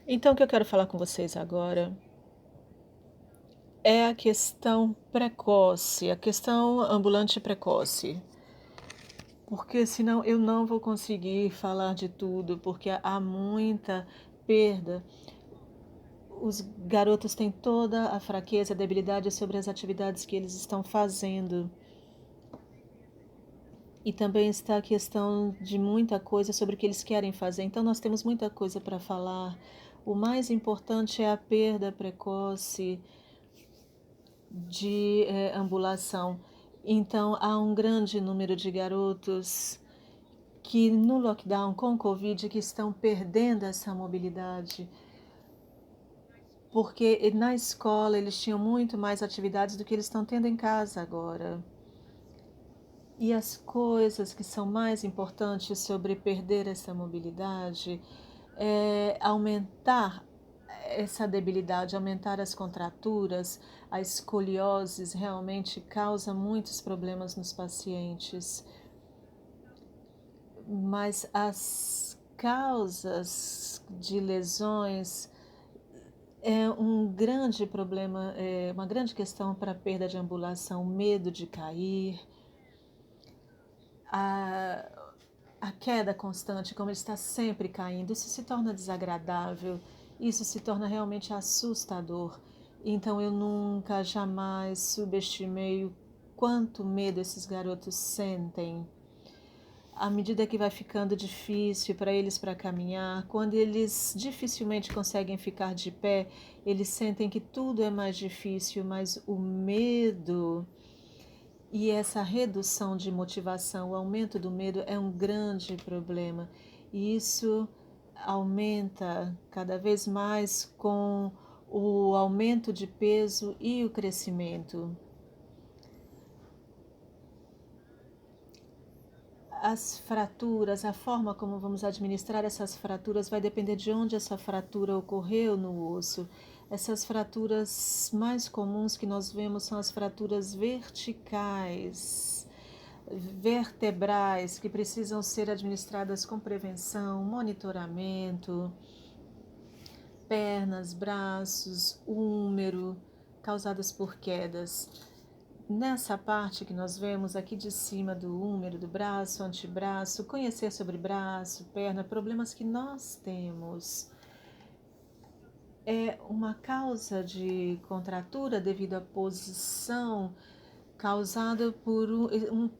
Então, o que eu quero falar com vocês agora é a questão precoce, a questão ambulante precoce. Porque senão eu não vou conseguir falar de tudo, porque há muita perda. Os garotos têm toda a fraqueza, a debilidade sobre as atividades que eles estão fazendo. E também está a questão de muita coisa sobre o que eles querem fazer. Então, nós temos muita coisa para falar. O mais importante é a perda precoce de ambulação. Então, há um grande número de garotos que no lockdown com Covid que estão perdendo essa mobilidade, porque na escola eles tinham muito mais atividades do que eles estão tendo em casa agora. E as coisas que são mais importantes sobre perder essa mobilidade é aumentar essa debilidade, aumentar as contraturas, a escoliose realmente causa muitos problemas nos pacientes. Mas as causas de lesões é um grande problema, é uma grande questão para a perda de ambulação, medo de cair, a, a queda constante, como ele está sempre caindo, isso se torna desagradável, isso se torna realmente assustador. Então eu nunca, jamais subestimei o quanto medo esses garotos sentem. À medida que vai ficando difícil para eles para caminhar, quando eles dificilmente conseguem ficar de pé, eles sentem que tudo é mais difícil, mas o medo e essa redução de motivação, o aumento do medo é um grande problema. E isso aumenta cada vez mais com o aumento de peso e o crescimento. As fraturas, a forma como vamos administrar essas fraturas vai depender de onde essa fratura ocorreu no osso. Essas fraturas mais comuns que nós vemos são as fraturas verticais, vertebrais, que precisam ser administradas com prevenção, monitoramento, pernas, braços, úmero, causadas por quedas. Nessa parte que nós vemos aqui de cima do úmero, do braço, antebraço, conhecer sobre braço, perna, problemas que nós temos. É uma causa de contratura devido à posição causada por um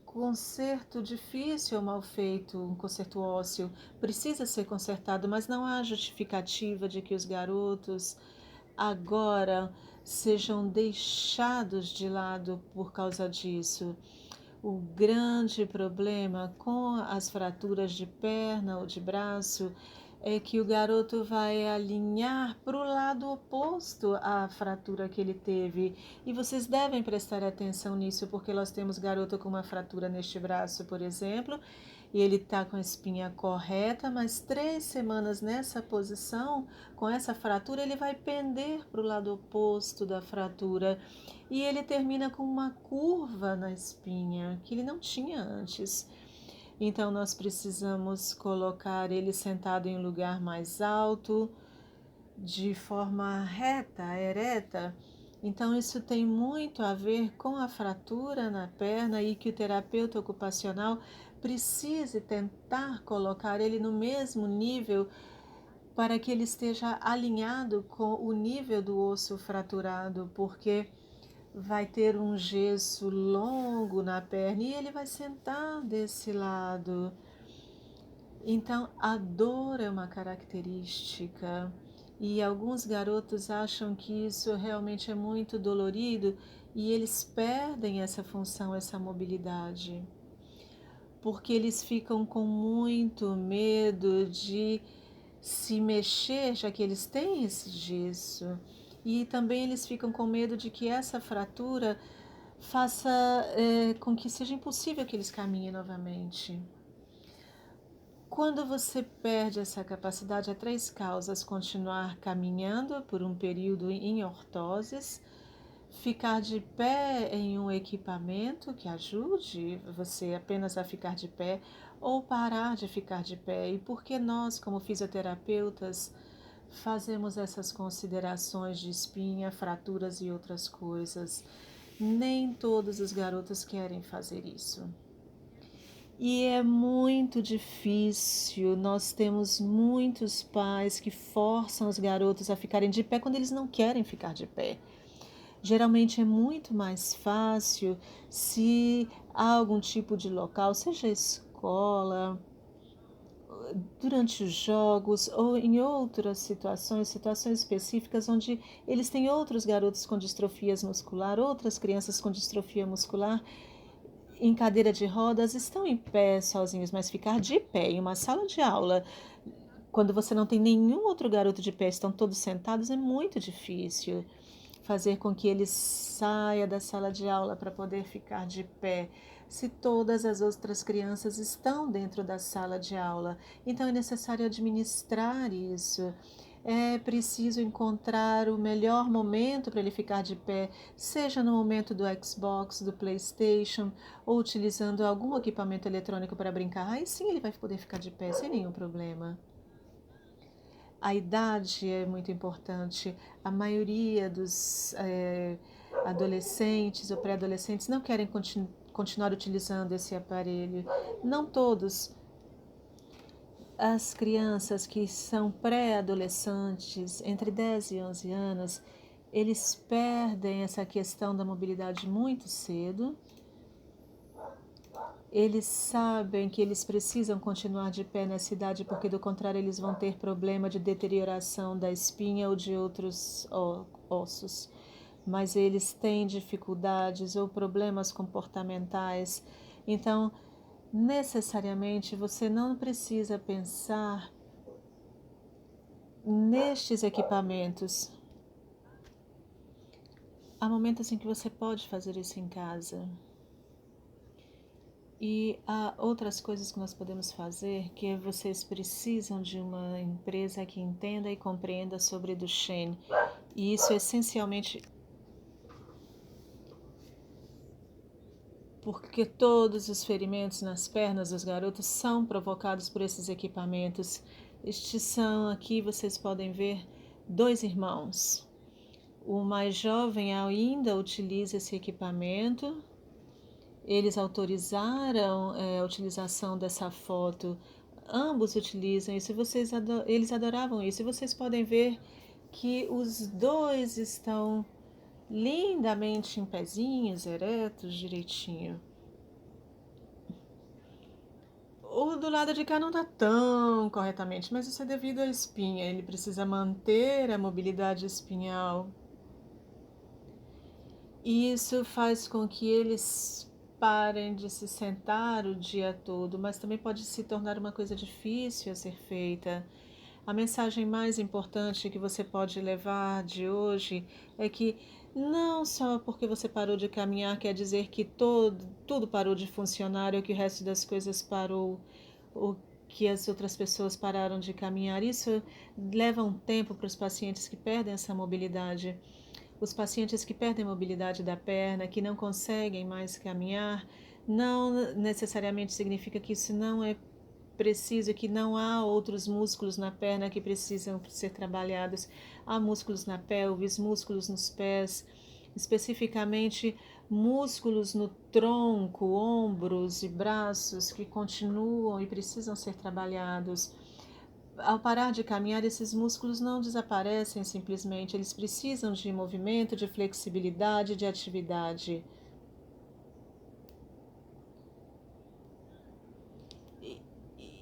conserto difícil ou mal feito, um conserto ósseo. Precisa ser consertado, mas não há justificativa de que os garotos agora sejam deixados de lado por causa disso. O grande problema com as fraturas de perna ou de braço é que o garoto vai alinhar para o lado oposto à fratura que ele teve. E vocês devem prestar atenção nisso, porque nós temos garoto com uma fratura neste braço, por exemplo, e ele está com a espinha correta, mas 3 semanas nessa posição, com essa fratura, ele vai pender para o lado oposto da fratura e ele termina com uma curva na espinha que ele não tinha antes. Então nós precisamos colocar ele sentado em um lugar mais alto, de forma reta, ereta. Então isso tem muito a ver com a fratura na perna e que o terapeuta ocupacional precise tentar colocar ele no mesmo nível para que ele esteja alinhado com o nível do osso fraturado, porque vai ter um gesso longo na perna e ele vai sentar desse lado. Então, a dor é uma característica e alguns garotos acham que isso realmente é muito dolorido e eles perdem essa função, essa mobilidade, porque eles ficam com muito medo de se mexer, já que eles têm esse gesso. E também eles ficam com medo de que essa fratura faça com que seja impossível que eles caminhem novamente. Quando você perde essa capacidade, há 3 causas: continuar caminhando por um período em ortoses, ficar de pé em um equipamento que ajude você apenas a ficar de pé, ou parar de ficar de pé. E por que nós, como fisioterapeutas, fazemos essas considerações de espinha, fraturas e outras coisas? Nem todos os garotos querem fazer isso. E é muito difícil, nós temos muitos pais que forçam os garotos a ficarem de pé quando eles não querem ficar de pé. Geralmente é muito mais fácil se há algum tipo de local, seja escola, durante os jogos ou em outras situações específicas onde eles têm outros garotos com distrofias muscular, outras crianças com distrofia muscular em cadeira de rodas, estão em pé sozinhos, mas ficar de pé em uma sala de aula, quando você não tem nenhum outro garoto de pé, estão todos sentados, é muito difícil fazer com que ele saia da sala de aula para poder ficar de pé, se todas as outras crianças estão dentro da sala de aula. Então é necessário administrar isso. É preciso encontrar o melhor momento para ele ficar de pé, seja no momento do Xbox, do PlayStation, ou utilizando algum equipamento eletrônico para brincar. Aí sim ele vai poder ficar de pé sem nenhum problema. A idade é muito importante. A maioria dos adolescentes ou pré-adolescentes não querem continuar utilizando esse aparelho. Não todos. As crianças que são pré-adolescentes, entre 10 e 11 anos, eles perdem essa questão da mobilidade muito cedo. Eles sabem que eles precisam continuar de pé nessa idade, porque do contrário eles vão ter problema de deterioração da espinha ou de outros ossos. Mas eles têm dificuldades ou problemas comportamentais. Então, necessariamente você não precisa pensar nestes equipamentos. Há momentos em que você pode fazer isso em casa. E há outras coisas que nós podemos fazer, que vocês precisam de uma empresa que entenda e compreenda sobre Duchenne. E isso essencialmente porque todos os ferimentos nas pernas dos garotos são provocados por esses equipamentos. Estes são aqui, vocês podem ver, 2 irmãos. O mais jovem ainda utiliza esse equipamento. Eles autorizaram a utilização dessa foto. Ambos utilizam isso. Eles adoravam isso. E vocês podem ver que os dois estão lindamente em pezinhos, eretos, direitinho. O do lado de cá não está tão corretamente, mas isso é devido à espinha. Ele precisa manter a mobilidade espinhal. E isso faz com que eles parem de se sentar o dia todo, mas também pode se tornar uma coisa difícil a ser feita. A mensagem mais importante que você pode levar de hoje é que não só porque você parou de caminhar quer dizer que tudo parou de funcionar ou que o resto das coisas parou ou que as outras pessoas pararam de caminhar. Isso leva um tempo para os pacientes que perdem essa mobilidade. Os pacientes que perdem a mobilidade da perna, que não conseguem mais caminhar, não necessariamente significa que isso não é preciso, que não há outros músculos na perna que precisam ser trabalhados. Há músculos na pelvis, músculos nos pés, especificamente músculos no tronco, ombros e braços que continuam e precisam ser trabalhados. Ao parar de caminhar, esses músculos não desaparecem simplesmente, eles precisam de movimento, de flexibilidade, de atividade.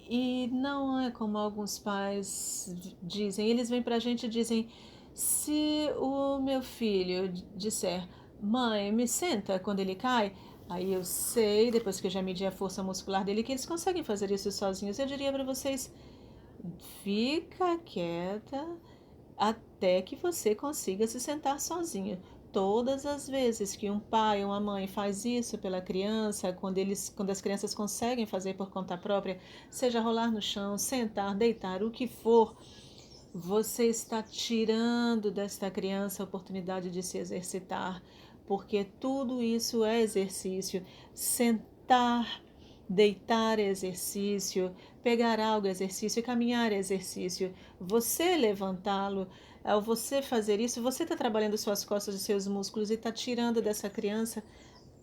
E não é como alguns pais dizem, eles vêm para a gente e dizem: se o meu filho disser, mãe, me senta quando ele cai, aí eu sei, depois que eu já medi a força muscular dele, que eles conseguem fazer isso sozinhos. Eu diria para vocês: fica quieta até que você consiga se sentar sozinho. Todas as vezes que um pai ou uma mãe faz isso pela criança, quando as crianças conseguem fazer por conta própria, seja rolar no chão, sentar, deitar, o que for, você está tirando desta criança a oportunidade de se exercitar, porque tudo isso é exercício. Sentar Deitar é exercício, pegar algo é exercício, caminhar é exercício. Você levantá-lo, ao você fazer isso, você está trabalhando suas costas e seus músculos e está tirando dessa criança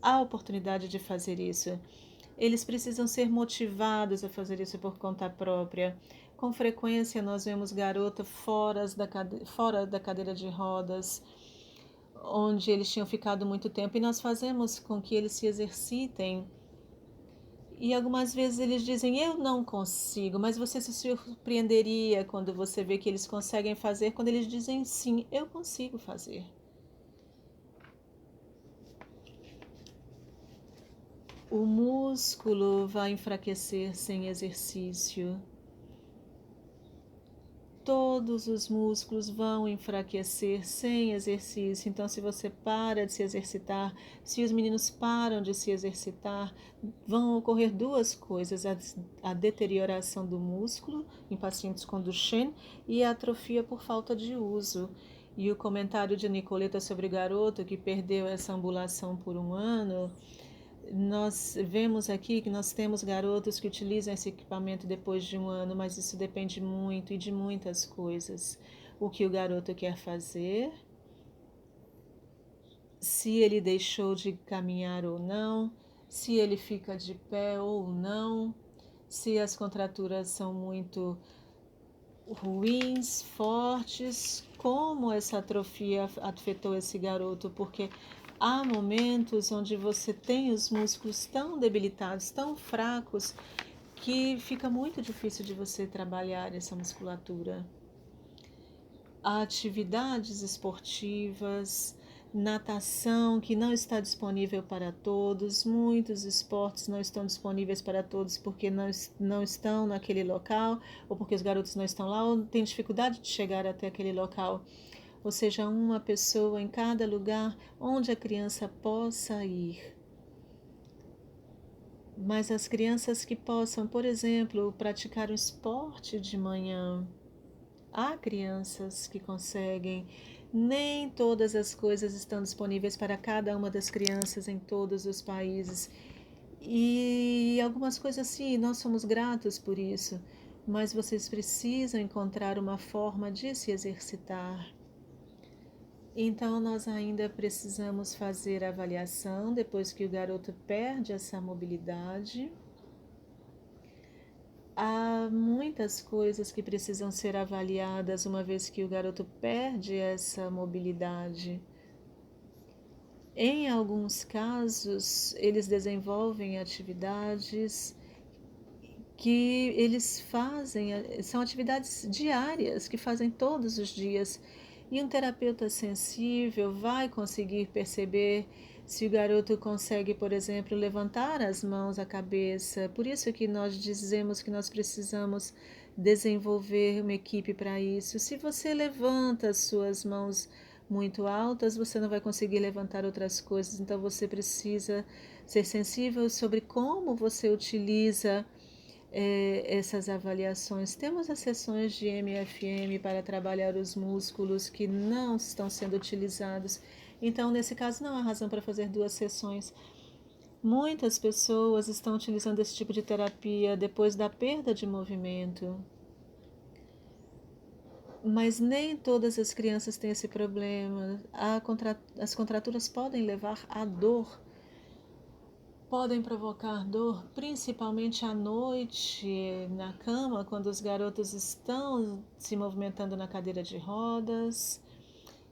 a oportunidade de fazer isso. Eles precisam ser motivados a fazer isso por conta própria. Com frequência, nós vemos garotas fora da cadeira de rodas, onde eles tinham ficado muito tempo, e nós fazemos com que eles se exercitem. E algumas vezes eles dizem, eu não consigo, mas você se surpreenderia quando você vê que eles conseguem fazer, quando eles dizem, sim, eu consigo fazer. O músculo vai enfraquecer sem exercício. Todos os músculos vão enfraquecer sem exercício. Então, se você para de se exercitar, se os meninos param de se exercitar, vão ocorrer duas coisas: a deterioração do músculo em pacientes com Duchenne e a atrofia por falta de uso. E o comentário de Nicoleta sobre o garoto que perdeu essa ambulação por um ano, nós vemos aqui que nós temos garotos que utilizam esse equipamento depois de um ano, mas isso depende muito e de muitas coisas. O que o garoto quer fazer, se ele deixou de caminhar ou não, se ele fica de pé ou não, se as contraturas são muito ruins, fortes, como essa atrofia afetou esse garoto, porque há momentos onde você tem os músculos tão debilitados, tão fracos, que fica muito difícil de você trabalhar essa musculatura. Há atividades esportivas, natação que não está disponível para todos, muitos esportes não estão disponíveis para todos porque não estão naquele local, ou porque os garotos não estão lá, ou têm dificuldade de chegar até aquele local. Ou seja, uma pessoa em cada lugar onde a criança possa ir. Mas as crianças que possam, por exemplo, praticar um esporte de manhã, há crianças que conseguem. Nem todas as coisas estão disponíveis para cada uma das crianças em todos os países. E algumas coisas, sim, nós somos gratos por isso. Mas vocês precisam encontrar uma forma de se exercitar. Então, nós ainda precisamos fazer a avaliação depois que o garoto perde essa mobilidade. Há muitas coisas que precisam ser avaliadas uma vez que o garoto perde essa mobilidade. Em alguns casos, eles desenvolvem atividades que eles fazem, são atividades diárias que fazem todos os dias. E um terapeuta sensível vai conseguir perceber se o garoto consegue, por exemplo, levantar as mãos à cabeça. Por isso que nós dizemos que nós precisamos desenvolver uma equipe para isso. Se você levanta as suas mãos muito altas, você não vai conseguir levantar outras coisas. Então você precisa ser sensível sobre como você utiliza essas avaliações. Temos as sessões de MFM para trabalhar os músculos que não estão sendo utilizados. Então, nesse caso, não há razão para fazer duas sessões. Muitas pessoas estão utilizando esse tipo de terapia depois da perda de movimento. Mas nem todas as crianças têm esse problema. As contraturas podem levar à dor, podem provocar dor, principalmente à noite, na cama, quando os garotos estão se movimentando na cadeira de rodas.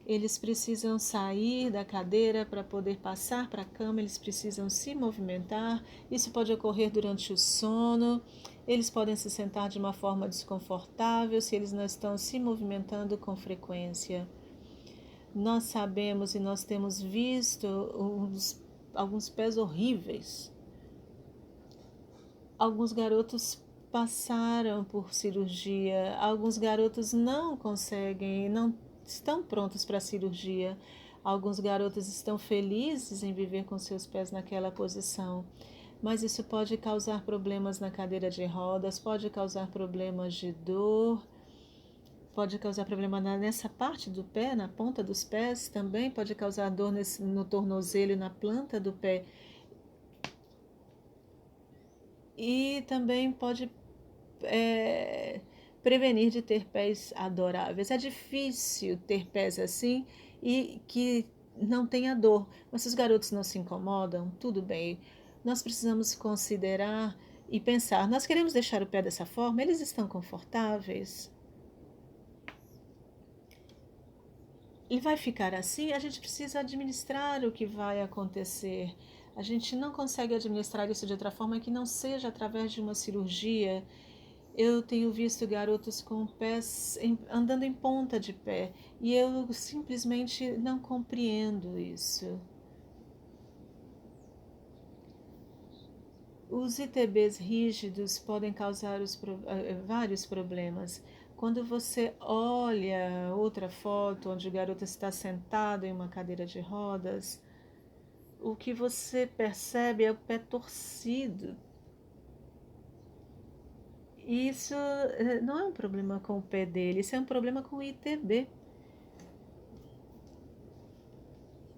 Eles precisam sair da cadeira para poder passar para a cama, eles precisam se movimentar. Isso pode ocorrer durante o sono. Eles podem se sentar de uma forma desconfortável se eles não estão se movimentando com frequência. Nós sabemos e nós temos visto alguns pés horríveis. Alguns garotos passaram por cirurgia, alguns garotos não conseguem, não estão prontos para a cirurgia. Alguns garotos estão felizes em viver com seus pés naquela posição, mas isso pode causar problemas na cadeira de rodas, pode causar problemas de dor, pode causar problema nessa parte do pé, na ponta dos pés, também pode causar dor no tornozelo e na planta do pé. e também pode é, prevenir de ter pés adoráveis. É difícil ter pés assim e que não tenha dor, mas se os garotos não se incomodam, tudo bem. Nós precisamos considerar e pensar: nós queremos deixar o pé dessa forma? Eles estão confortáveis? E vai ficar assim? A gente precisa administrar o que vai acontecer. A gente não consegue administrar isso de outra forma que não seja através de uma cirurgia. Eu tenho visto garotos com pés andando em ponta de pé e eu simplesmente não compreendo isso. Os ITBs rígidos podem causar vários problemas. Quando você olha outra foto onde o garoto está sentado em uma cadeira de rodas, o que você percebe é o pé torcido. E isso não é um problema com o pé dele, isso é um problema com o ITB.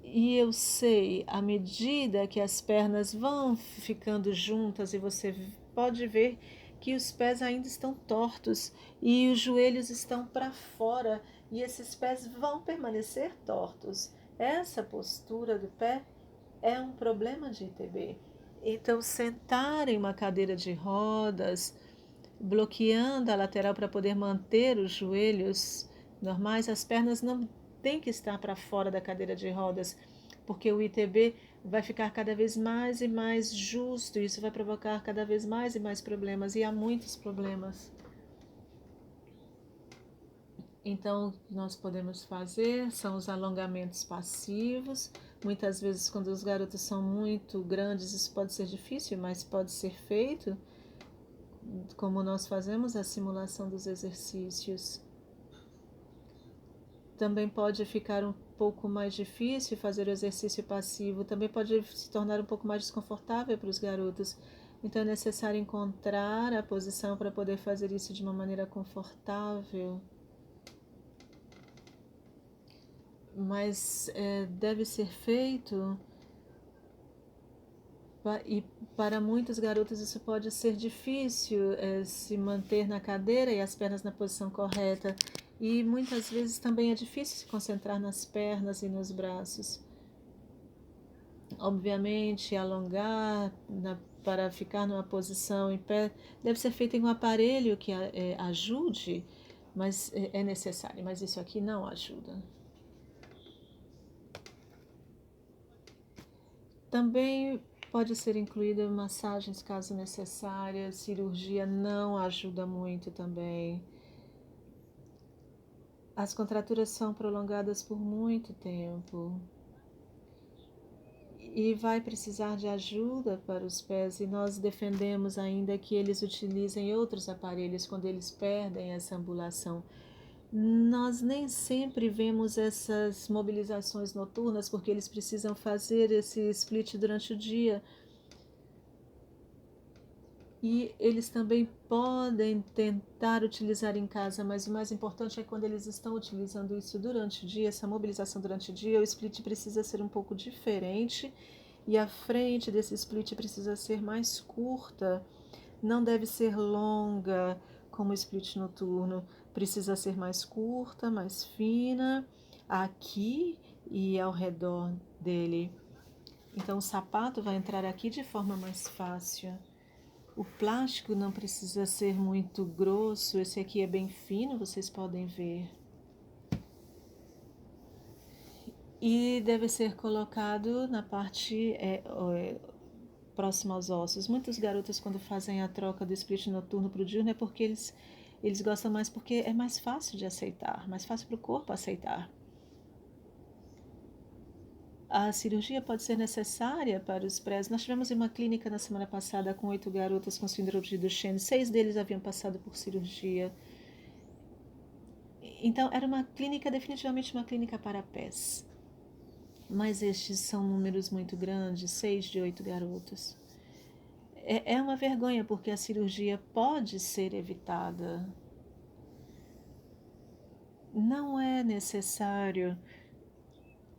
E eu sei, à medida que as pernas vão ficando juntas e você pode ver que os pés ainda estão tortos e os joelhos estão para fora e esses pés vão permanecer tortos. Essa postura do pé é um problema de ITB. Então, sentar em uma cadeira de rodas, bloqueando a lateral para poder manter os joelhos normais, as pernas não têm que estar para fora da cadeira de rodas, porque o ITB vai ficar cada vez mais e mais justo, e isso vai provocar cada vez mais e mais problemas, e há muitos problemas. Então, o que nós podemos fazer são os alongamentos passivos. Muitas vezes, quando os garotos são muito grandes, isso pode ser difícil, mas pode ser feito, como nós fazemos a simulação dos exercícios. Também pode ficar um pouco mais difícil fazer o exercício passivo, também pode se tornar um pouco mais desconfortável para os garotos. Então é necessário encontrar a posição para poder fazer isso de uma maneira confortável. Mas deve ser feito e para muitos garotos isso pode ser difícil, se manter na cadeira e as pernas na posição correta. E muitas vezes também é difícil se concentrar nas pernas e nos braços. Obviamente, alongar para ficar numa posição em pé deve ser feito em um aparelho que ajude, mas é necessário. Mas isso aqui não ajuda. Também pode ser incluída massagens caso necessária, cirurgia não ajuda muito também. As contraturas são prolongadas por muito tempo e vai precisar de ajuda para os pés, e nós defendemos ainda que eles utilizem outros aparelhos quando eles perdem essa ambulação. Nós nem sempre vemos essas mobilizações noturnas porque eles precisam fazer esse split durante o dia. E eles também podem tentar utilizar em casa, mas o mais importante é quando eles estão utilizando isso durante o dia, essa mobilização durante o dia, o split precisa ser um pouco diferente e a frente desse split precisa ser mais curta, não deve ser longa como o split noturno, precisa ser mais curta, mais fina, aqui e ao redor dele. Então o sapato vai entrar aqui de forma mais fácil. O plástico não precisa ser muito grosso, esse aqui é bem fino, vocês podem ver. E deve ser colocado na parte próxima aos ossos. Muitos garotos, quando fazem a troca do split noturno para o diurno, é porque eles gostam mais, porque é mais fácil de aceitar, mais fácil para o corpo aceitar. A cirurgia pode ser necessária para os prés. Nós tivemos uma clínica na semana passada com 8 garotas com síndrome de Duchenne. 6 deles haviam passado por cirurgia. Então, era uma clínica, definitivamente uma clínica para pés. Mas estes são números muito grandes, 6 de 8 garotos. É uma vergonha, porque a cirurgia pode ser evitada. Não é necessário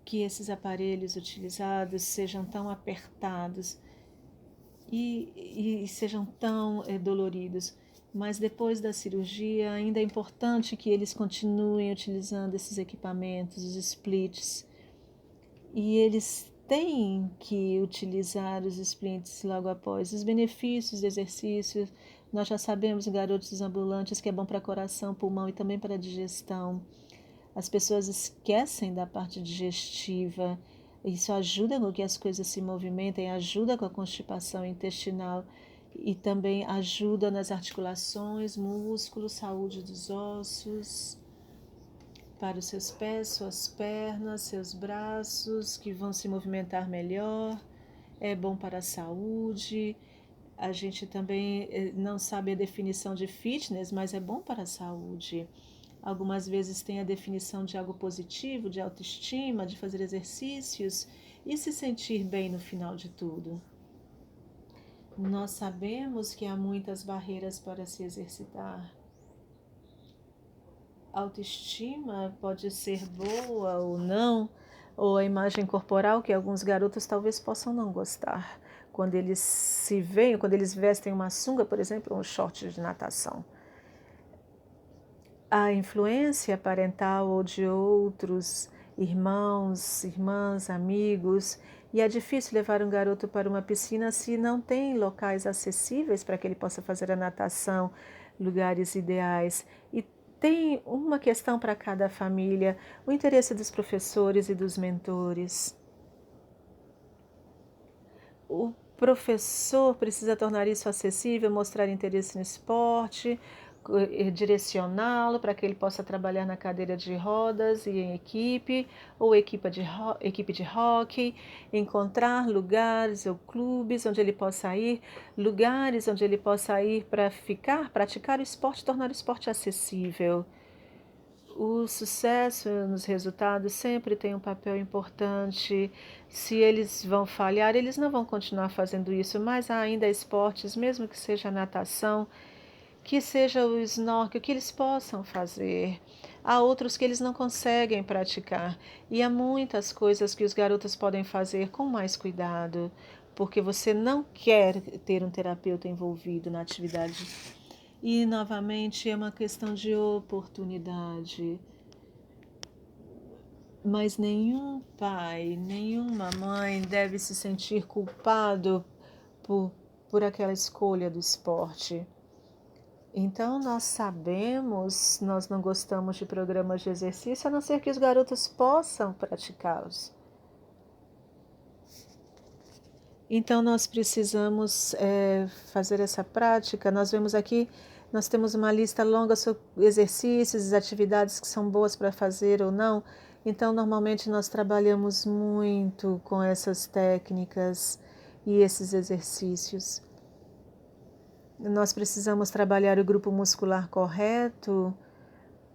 que esses aparelhos utilizados sejam tão apertados. e sejam tão doloridos. Mas depois da cirurgia, ainda é importante que eles continuem utilizando esses equipamentos, os splits, e eles têm que utilizar os splits logo após. Os benefícios do exercício, nós já sabemos em garotos ambulantes que é bom para coração, pulmão e também para a digestão. As pessoas esquecem da parte digestiva. Isso ajuda com que as coisas se movimentem, ajuda com a constipação intestinal e também ajuda nas articulações, músculos, saúde dos ossos, para os seus pés, suas pernas, seus braços, que vão se movimentar melhor. É bom para a saúde. A gente também não sabe a definição de fitness, mas é bom para a saúde. Algumas vezes tem a definição de algo positivo, de autoestima, de fazer exercícios e se sentir bem no final de tudo. Nós sabemos que há muitas barreiras para se exercitar. A autoestima pode ser boa ou não, ou a imagem corporal, que alguns garotos talvez possam não gostar. Quando eles se veem, quando eles vestem uma sunga, por exemplo, ou um short de natação. A influência parental ou de outros irmãos, irmãs, amigos, e é difícil levar um garoto para uma piscina se não tem locais acessíveis para que ele possa fazer a natação, lugares ideais. E tem uma questão para cada família: o interesse dos professores e dos mentores. O professor precisa tornar isso acessível, mostrar interesse no esporte, direcioná-lo para que ele possa trabalhar na cadeira de rodas e em equipe, ou equipe de hóquei, encontrar lugares ou clubes onde ele possa ir, lugares onde ele possa ir para ficar, praticar o esporte, tornar o esporte acessível. O sucesso nos resultados sempre tem um papel importante. Se eles vão falhar, eles não vão continuar fazendo isso, mas há ainda esportes, mesmo que seja a natação, que seja o snorkel, que eles possam fazer. Há outros que eles não conseguem praticar. E há muitas coisas que os garotos podem fazer com mais cuidado, porque você não quer ter um terapeuta envolvido na atividade. E, novamente, é uma questão de oportunidade. Mas nenhum pai, nenhuma mãe deve se sentir culpado por aquela escolha do esporte. Então, nós sabemos, nós não gostamos de programas de exercício, a não ser que os garotos possam praticá-los. Então, nós precisamos fazer essa prática. Nós vemos aqui, nós temos uma lista longa sobre exercícios e atividades que são boas para fazer ou não. Então, normalmente, nós trabalhamos muito com essas técnicas e esses exercícios. Nós precisamos trabalhar o grupo muscular correto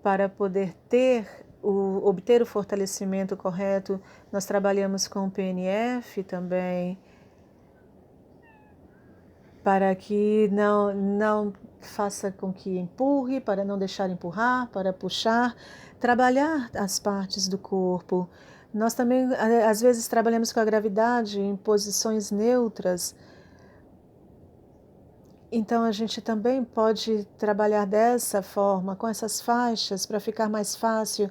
para poder obter o fortalecimento correto. Nós trabalhamos com o PNF também, para que não faça com que empurre, para não deixar empurrar, para puxar, trabalhar as partes do corpo. Nós também, às vezes, trabalhamos com a gravidade em posições neutras. Então, a gente também pode trabalhar dessa forma, com essas faixas, para ficar mais fácil.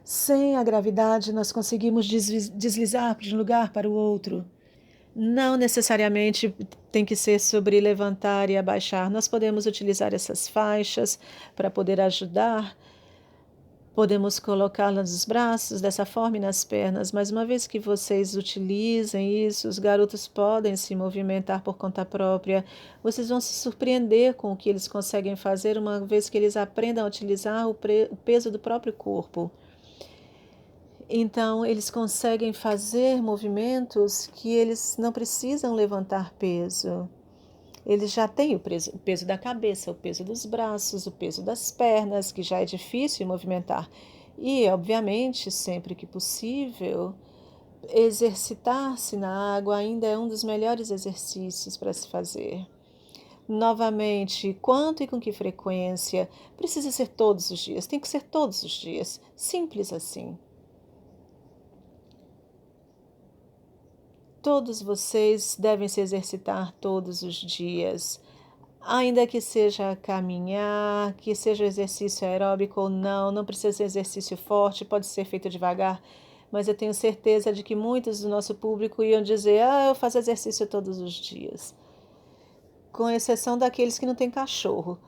Sem a gravidade, nós conseguimos deslizar de um lugar para o outro. Não necessariamente tem que ser sobre levantar e abaixar. Nós podemos utilizar essas faixas para poder ajudar. Podemos colocá-las nos braços dessa forma e nas pernas, mas uma vez que vocês utilizem isso, os garotos podem se movimentar por conta própria. Vocês vão se surpreender com o que eles conseguem fazer uma vez que eles aprendam a utilizar o peso do próprio corpo. Então, eles conseguem fazer movimentos que eles não precisam levantar peso. Eles já têm o peso da cabeça, o peso dos braços, o peso das pernas, que já é difícil movimentar. E, obviamente, sempre que possível, exercitar-se na água ainda é um dos melhores exercícios para se fazer. Novamente, quanto e com que frequência? Precisa ser todos os dias, tem que ser todos os dias. Simples assim. Todos vocês devem se exercitar todos os dias, ainda que seja caminhar, que seja exercício aeróbico ou não, não precisa ser exercício forte, pode ser feito devagar, mas eu tenho certeza de que muitos do nosso público iam dizer: ah, eu faço exercício todos os dias, com exceção daqueles que não têm cachorro.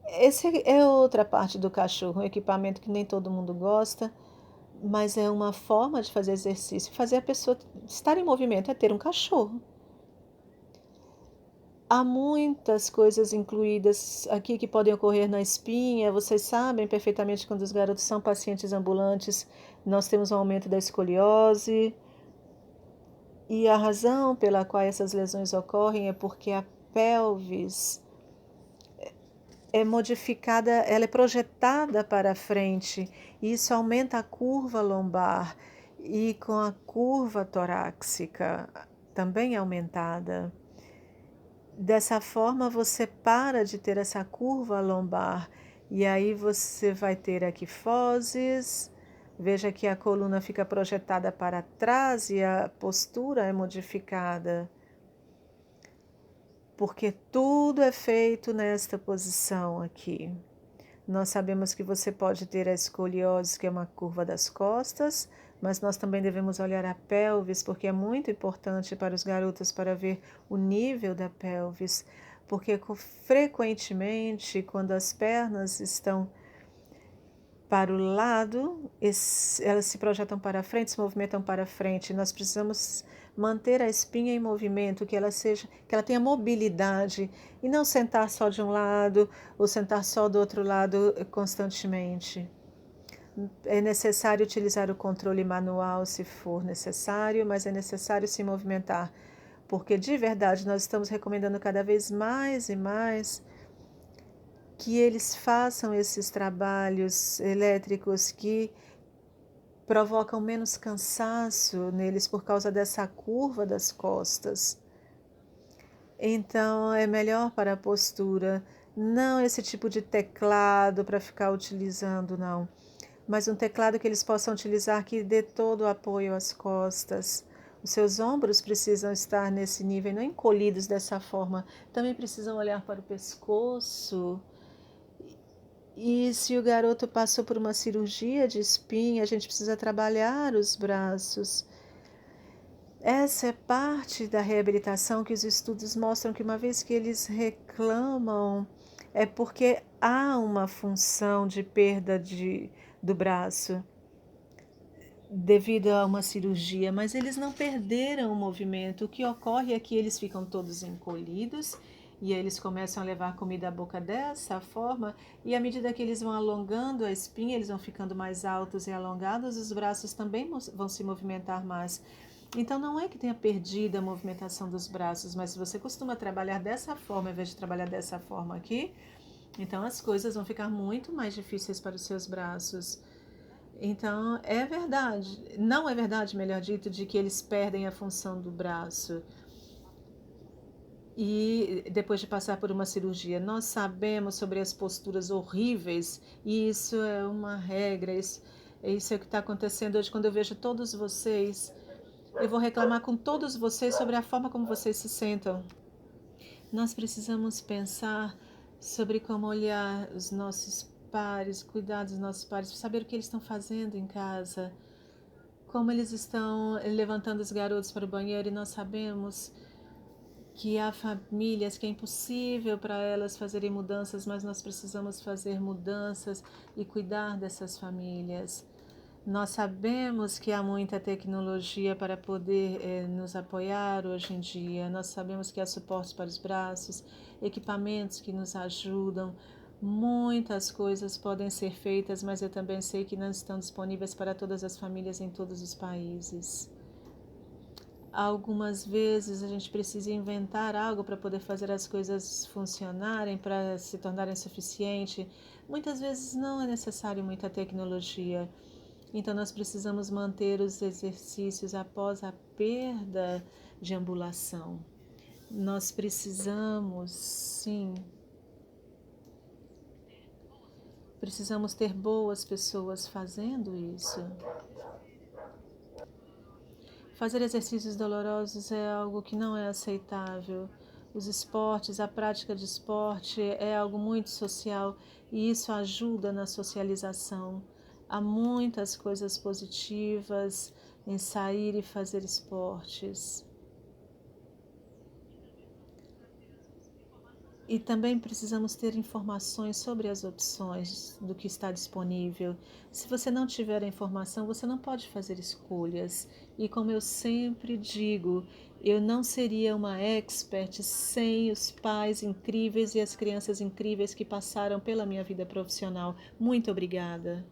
Esse é outra parte do cachorro, um equipamento que nem todo mundo gosta, mas é uma forma de fazer exercício, fazer a pessoa estar em movimento, é ter um cachorro. Há muitas coisas incluídas aqui que podem ocorrer na espinha. Vocês sabem perfeitamente quando os garotos são pacientes ambulantes, nós temos um aumento da escoliose. E a razão pela qual essas lesões ocorrem é porque a pelvis é modificada, ela é projetada para frente, e isso aumenta a curva lombar e com a curva torácica também aumentada. Dessa forma, você para de ter essa curva lombar e aí você vai ter a quifoses. Veja que a coluna fica projetada para trás e a postura é modificada, porque tudo é feito nesta posição aqui. Nós sabemos que você pode ter a escoliose, que é uma curva das costas, mas nós também devemos olhar a pelvis, porque é muito importante para os garotos para ver o nível da pelvis, porque frequentemente, quando as pernas estão para o lado, elas se projetam para frente, se movimentam para frente. Nós precisamos manter a espinha em movimento, que ela tenha mobilidade e não sentar só de um lado ou sentar só do outro lado constantemente. É necessário utilizar o controle manual se for necessário, mas é necessário se movimentar, porque de verdade nós estamos recomendando cada vez mais e mais que eles façam esses trabalhos elétricos que provocam menos cansaço neles por causa dessa curva das costas. Então, é melhor para a postura, não esse tipo de teclado para ficar utilizando, não, mas um teclado que eles possam utilizar que dê todo o apoio às costas. Os seus ombros precisam estar nesse nível, não encolhidos dessa forma. Também precisam olhar para o pescoço. E se o garoto passou por uma cirurgia de espinha, a gente precisa trabalhar os braços. Essa é parte da reabilitação que os estudos mostram que uma vez que eles reclamam, é porque há uma função de perda do braço devido a uma cirurgia, mas eles não perderam o movimento. O que ocorre é que eles ficam todos encolhidos e aí eles começam a levar comida à boca dessa forma, e à medida que eles vão alongando a espinha, eles vão ficando mais altos e alongados, os braços também vão se movimentar mais. Então não é que tenha perdido a movimentação dos braços, mas se você costuma trabalhar dessa forma, ao invés de trabalhar dessa forma aqui, então as coisas vão ficar muito mais difíceis para os seus braços. Então, é verdade, não é verdade, melhor dito, de que eles perdem a função do braço e depois de passar por uma cirurgia. Nós sabemos sobre as posturas horríveis e isso é uma regra, isso é o que está acontecendo hoje. Quando eu vejo todos vocês, eu vou reclamar com todos vocês sobre a forma como vocês se sentam. Nós precisamos pensar sobre como olhar os nossos pares, cuidar dos nossos pares, saber o que eles estão fazendo em casa, como eles estão levantando os garotos para o banheiro, e nós sabemos que há famílias que é impossível para elas fazerem mudanças, mas nós precisamos fazer mudanças e cuidar dessas famílias. Nós sabemos que há muita tecnologia para poder nos apoiar hoje em dia. Nós sabemos que há suportes para os braços, equipamentos que nos ajudam. Muitas coisas podem ser feitas, mas eu também sei que não estão disponíveis para todas as famílias em todos os países. Algumas vezes a gente precisa inventar algo para poder fazer as coisas funcionarem, para se tornarem suficientes. Muitas vezes não é necessário muita tecnologia. Então, nós precisamos manter os exercícios após a perda de ambulação. Nós precisamos, sim, precisamos ter boas pessoas fazendo isso. Fazer exercícios dolorosos é algo que não é aceitável. Os esportes, a prática de esporte é algo muito social e isso ajuda na socialização. Há muitas coisas positivas em sair e fazer esportes. E também precisamos ter informações sobre as opções do que está disponível. Se você não tiver a informação, você não pode fazer escolhas. E como eu sempre digo, eu não seria uma expert sem os pais incríveis e as crianças incríveis que passaram pela minha vida profissional. Muito obrigada.